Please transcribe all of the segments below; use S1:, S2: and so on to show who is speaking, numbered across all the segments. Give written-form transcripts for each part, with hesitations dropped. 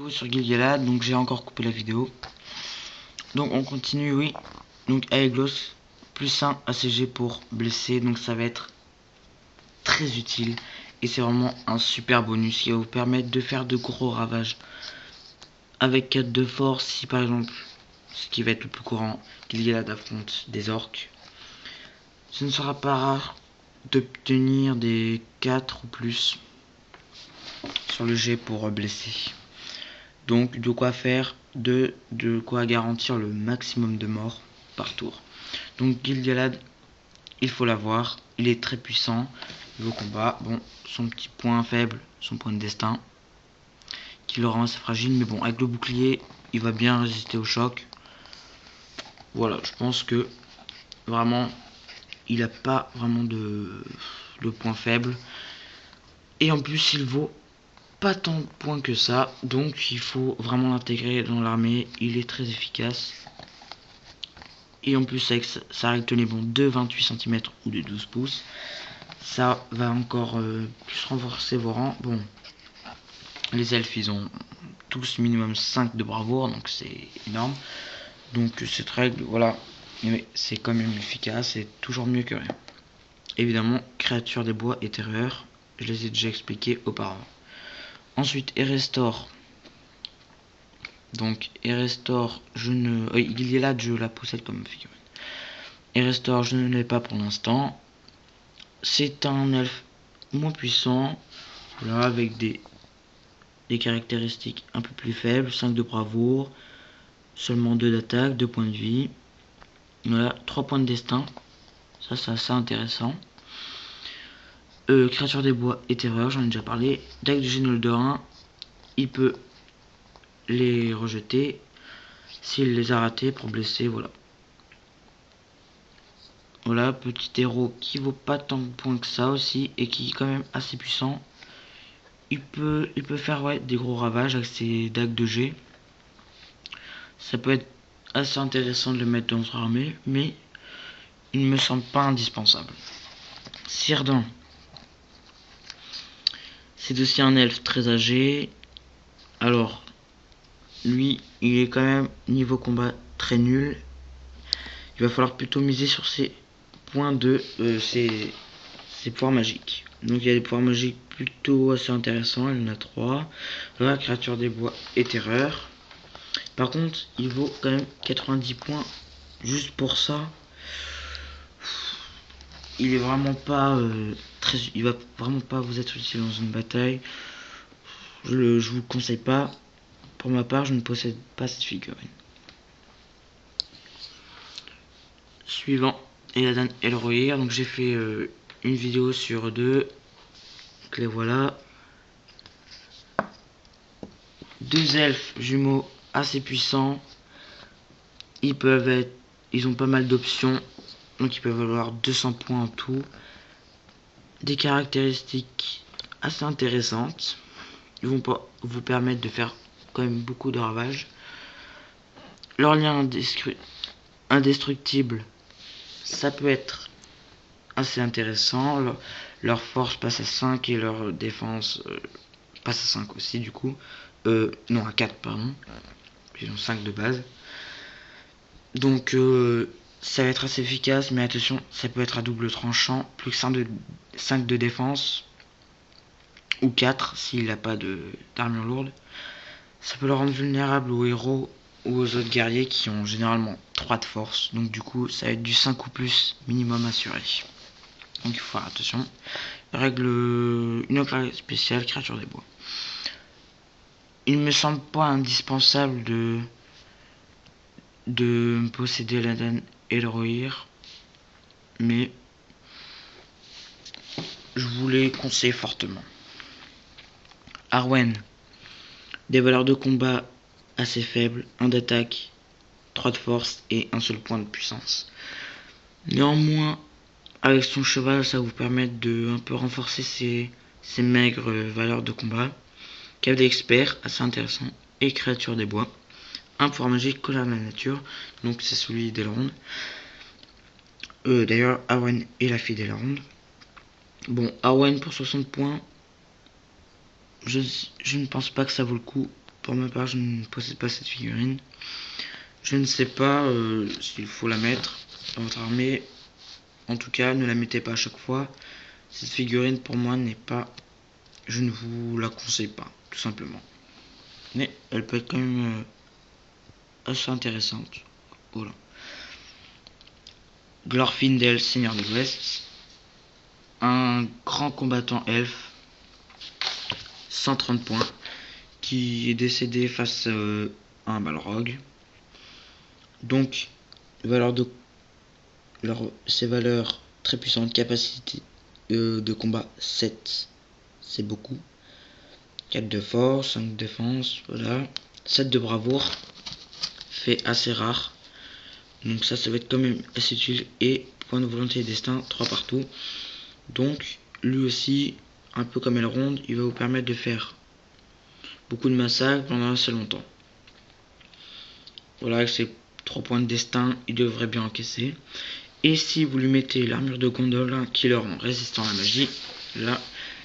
S1: Sur Gilgalad, donc j'ai encore coupé la vidéo. Donc on continue, oui. Donc Aeglos, plus 1 ACG pour blesser, donc ça va être très utile. Et c'est vraiment un super bonus qui va vous permettre de faire de gros ravages. Avec 4 de force, si par exemple, ce qui va être le plus courant, Gilgalad affronte des orques, ce ne sera pas rare d'obtenir des 4 ou plus sur le jet pour blesser. Donc de quoi faire, de quoi garantir le maximum de morts par tour. Donc Gilgalad, il faut l'avoir, il est très puissant au combat. Bon, son petit point faible, son point de destin, qui le rend assez fragile, mais bon, avec le bouclier, il va bien résister au choc. Voilà, je pense que vraiment, il n'a pas vraiment de point faible. Et en plus, il vaut pas tant de points que ça, donc il faut vraiment l'intégrer dans l'armée. Il est très efficace. Et en plus avec sa règle tenez bon de 28 cm ou de 12 pouces, ça va encore plus renforcer vos rangs. Bon, les elfes ils ont tous minimum 5 de bravoure, donc c'est énorme. Donc cette règle, voilà, mais c'est quand même efficace, c'est toujours mieux que rien. Évidemment, créatures des bois éthérieurs, je les ai déjà expliqués auparavant. Ensuite, Erestor. Donc Erestor, je ne... il est là, je la possède comme figurine. Erestor, je ne l'ai pas pour l'instant. C'est un elfe moins puissant, voilà, avec des caractéristiques un peu plus faibles, 5 de bravoure, seulement 2 d'attaque, 2 points de vie, voilà, 3 points de destin, ça c'est assez intéressant. Créature des bois et terreur, j'en ai déjà parlé. Deck de Génoldorin, il peut les rejeter s'il les a ratés pour blesser, voilà. Voilà, petit héros qui vaut pas tant de points que ça aussi, et qui est quand même assez puissant. Il peut faire ouais, des gros ravages avec ses dagues de G. Ça peut être assez intéressant de le mettre dans notre armée, mais il ne me semble pas indispensable. Cyrdan, c'est aussi un elfe très âgé. Alors, lui, il est quand même niveau combat très nul. Il va falloir plutôt miser sur ses points de ses pouvoirs magiques. Donc il y a des pouvoirs magiques plutôt assez intéressants, il y en a 3. La créature des bois et terreur. Par contre, il vaut quand même 90 points juste pour ça. Il est vraiment pas il va vraiment pas vous être utile dans une bataille. Je vous le conseille pas. Pour ma part, je ne possède pas cette figurine. Suivant, Eladan Elrohir. Donc j'ai fait une vidéo sur 2. Donc les voilà. 2 elfes jumeaux assez puissants. Ils ont pas mal d'options. Donc ils peuvent avoir 200 points en tout. Des caractéristiques assez intéressantes. Ils vont pas vous permettre de faire quand même beaucoup de ravages. Leur lien indestructible, ça peut être assez intéressant. Leur force passe à 5 et leur défense passe à 5 aussi du coup. Non, à 4 pardon. Ils ont 5 de base. Donc ça va être assez efficace, mais attention, ça peut être à double tranchant. Plus que 5 de défense, ou 4 s'il n'a pas d'armure lourde. Ça peut le rendre vulnérable aux héros ou aux autres guerriers qui ont généralement 3 de force. Donc du coup, ça va être du 5 ou plus minimum assuré. Donc il faut faire attention. Règle une autre règle spéciale, créature des bois. Il ne me semble pas indispensable de posséder l'Aden et le Rohir, mais je vous les conseille fortement. Arwen, des valeurs de combat assez faibles, 1 d'attaque, 3 de force et un seul point de puissance. Néanmoins, avec son cheval, ça va vous permettre de un peu renforcer ses maigres valeurs de combat. Cavalier expert, assez intéressant, et créature des bois. Un pouvoir magique, colère de la nature, donc c'est celui d'Elrond. D'ailleurs, Arwen est la fille d'Elrond. Bon, Arwen pour 60 points, je ne pense pas que ça vaut le coup pour ma part, je ne possède pas cette figurine. Je ne sais pas s'il faut la mettre dans votre armée. En tout cas, ne la mettez pas à chaque fois. Cette figurine, pour moi, n'est pas... Je ne vous la conseille pas, tout simplement. Mais elle peut être quand même assez intéressante. Voilà. Glorfindel, Seigneur de l'Ouest. Un grand combattant elfe. 130 points. Qui est décédé face à un Balrog. Donc, ses valeurs très puissantes, capacité de combat 7, c'est beaucoup. 4 de force, 5 de défense, voilà. 7 de bravoure, fait assez rare. Donc ça va être quand même assez utile. Et point de volonté et destin, 3 partout. Donc, lui aussi, un peu comme Elrond, il va vous permettre de faire beaucoup de massacres pendant assez longtemps. Voilà, avec ses 3 points de destin, il devrait bien encaisser. Et si vous lui mettez l'armure de Gondolin qui le rend résistant à la magie, là,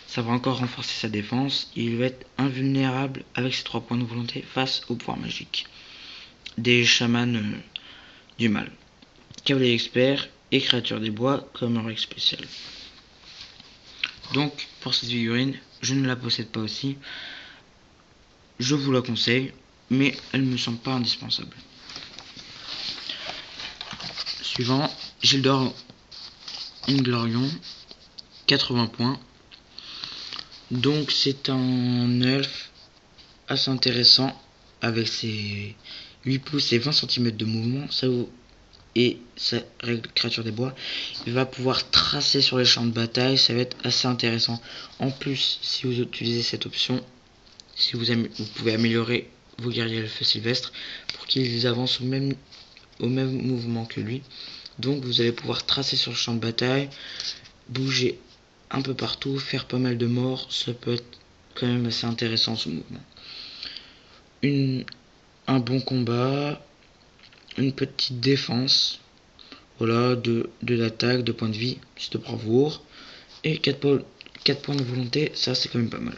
S1: ça va encore renforcer sa défense. Il va être invulnérable avec ses 3 points de volonté face au pouvoir magique des chamans du mal. Cavalier expert et créature des bois comme règle spéciale. Donc, pour cette figurine, je ne la possède pas aussi. Je vous la conseille, mais elle ne me semble pas indispensable. Suivant, Gildor Inglorion, 80 points. Donc c'est un elfe assez intéressant avec ses 8 pouces et 20 cm de mouvement. Et sa règle créature des bois, il va pouvoir tracer sur les champs de bataille. Ça va être assez intéressant. En plus, si vous utilisez cette option, si vous pouvez améliorer vos guerriers elfes sylvestres pour qu'ils avancent au même mouvement que lui. Donc vous allez pouvoir tracer sur le champ de bataille, bouger un peu partout, faire pas mal de morts. Ça peut être quand même assez intéressant ce mouvement. Un bon combat, une petite défense, voilà, de l'attaque, 2 points de vie, plus de bravoure, et 4 points de volonté, ça c'est quand même pas mal.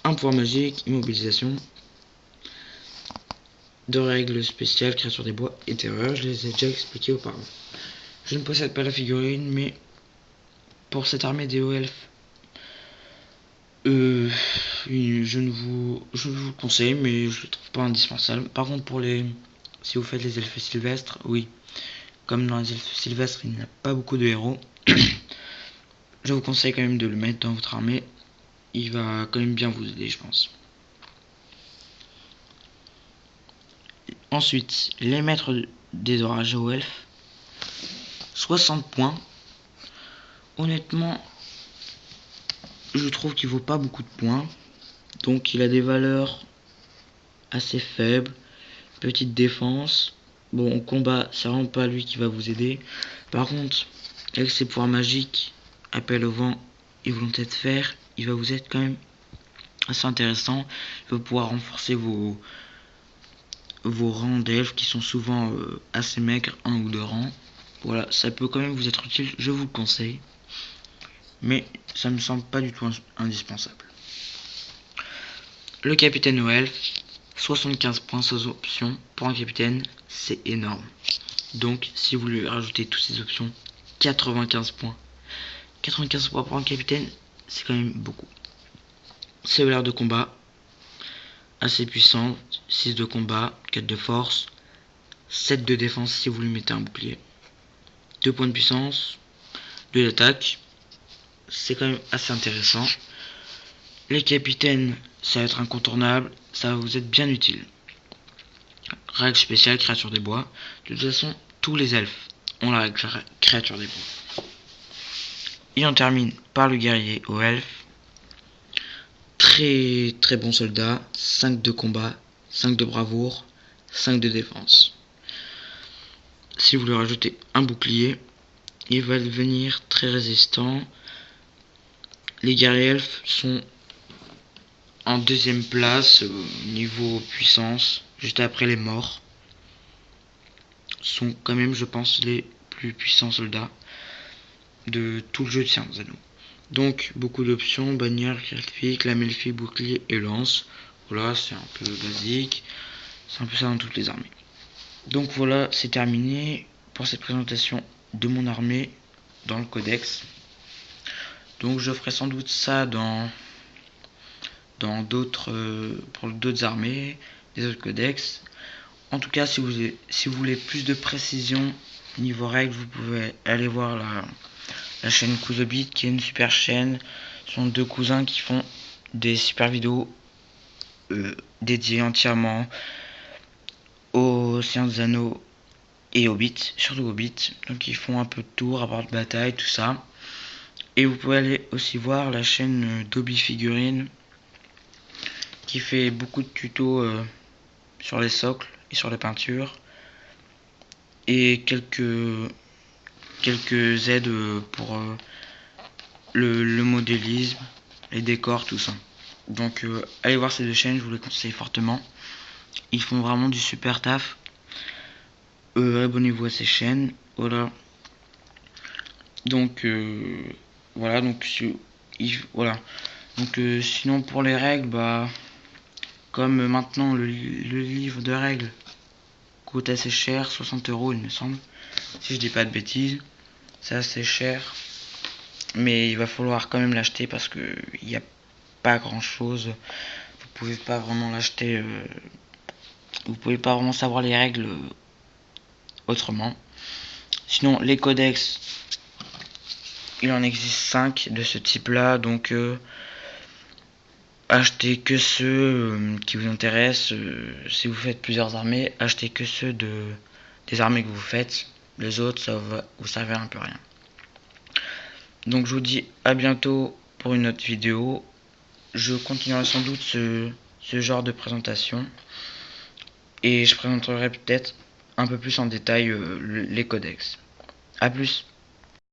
S1: Un pouvoir magique, immobilisation, 2 règles spéciales, créature des bois et terreur, je les ai déjà expliquées auparavant. Je ne possède pas la figurine, mais pour cette armée des hauts elfes, je vous le conseille, mais je le trouve pas indispensable. Par contre, si vous faites les elfes sylvestres, oui. Comme dans les elfes sylvestres, il n'y a pas beaucoup de héros. Je vous conseille quand même de le mettre dans votre armée. Il va quand même bien vous aider, je pense. Ensuite, les maîtres des orages hauts elfes. 60 points. Honnêtement, je trouve qu'il vaut pas beaucoup de points. Donc il a des valeurs assez faibles. Petite défense. Bon, au combat, c'est vraiment pas lui qui va vous aider. Par contre, avec ses pouvoirs magiques, appel au vent et volonté de fer, il va vous être quand même assez intéressant. Il va pouvoir renforcer vos rangs d'elfes qui sont souvent assez maigres, 1 ou 2 rangs. Voilà, ça peut quand même vous être utile, je vous le conseille. Mais ça me semble pas du tout indispensable. Le capitaine aux elfes, 75 points sans option. Pour un capitaine, c'est énorme. Donc, si vous lui rajoutez toutes ces options, 95 points. 95 points pour un capitaine, c'est quand même beaucoup. Ses valeurs de combat, assez puissant, 6 de combat, 4 de force, 7 de défense si vous lui mettez un bouclier, 2 points de puissance, 2 d'attaque, c'est quand même assez intéressant. Les capitaines, ça va être incontournable, ça va vous être bien utile. Règle spéciale, créature des bois. De toute façon, tous les elfes ont la règle créature des bois. Et on termine par le guerrier aux elfes. Très très bon soldat, 5 de combat, 5 de bravoure, 5 de défense. Si vous lui rajoutez un bouclier, il va devenir très résistant. Les guerriers elfes sont en 2e place niveau puissance, juste après les morts. Sont quand même, je pense, les plus puissants soldats de tout le jeu de Seigneur des Anneaux. Donc beaucoup d'options, bannière, elfique, lame elfique, bouclier et lance. Voilà, c'est un peu basique. C'est un peu ça dans toutes les armées. Donc voilà, c'est terminé pour cette présentation de mon armée dans le codex. Donc je ferai sans doute ça dans d'autres pour d'autres armées, des autres codex. En tout cas, si vous voulez plus de précision niveau règles, vous pouvez aller voir la chaîne Kuzobit, qui est une super chaîne. Ce sont deux cousins qui font des super vidéos dédiées entièrement aux Seigneur des Anneaux et Hobbit, surtout Hobbit. Donc ils font un peu de tout, rapport de bataille, tout ça. Et vous pouvez aller aussi voir la chaîne Dobby Figurine, qui fait beaucoup de tutos sur les socles et sur les peintures, et quelques aides pour le modélisme, les décors, tout ça. Donc allez voir ces deux chaînes, je vous les conseille fortement. Ils font vraiment du super taf. Abonnez-vous à ces chaînes. Voilà. Donc voilà, donc voilà. Donc sinon pour les règles, bah comme maintenant le livre de règles coûte assez cher, 60 € il me semble, si je dis pas de bêtises, c'est assez cher, mais il va falloir quand même l'acheter parce que il n'y a pas grand chose. Vous pouvez pas vraiment l'acheter, vous pouvez pas vraiment savoir les règles autrement. Sinon les codex, il en existe 5 de ce type là, donc achetez que ceux qui vous intéressent. Si vous faites plusieurs armées, achetez que ceux des armées que vous faites. Les autres, ça va vous servir un peu rien. Donc je vous dis à bientôt pour une autre vidéo. Je continuerai sans doute ce genre de présentation. Et je présenterai peut-être un peu plus en détail les codex. A plus.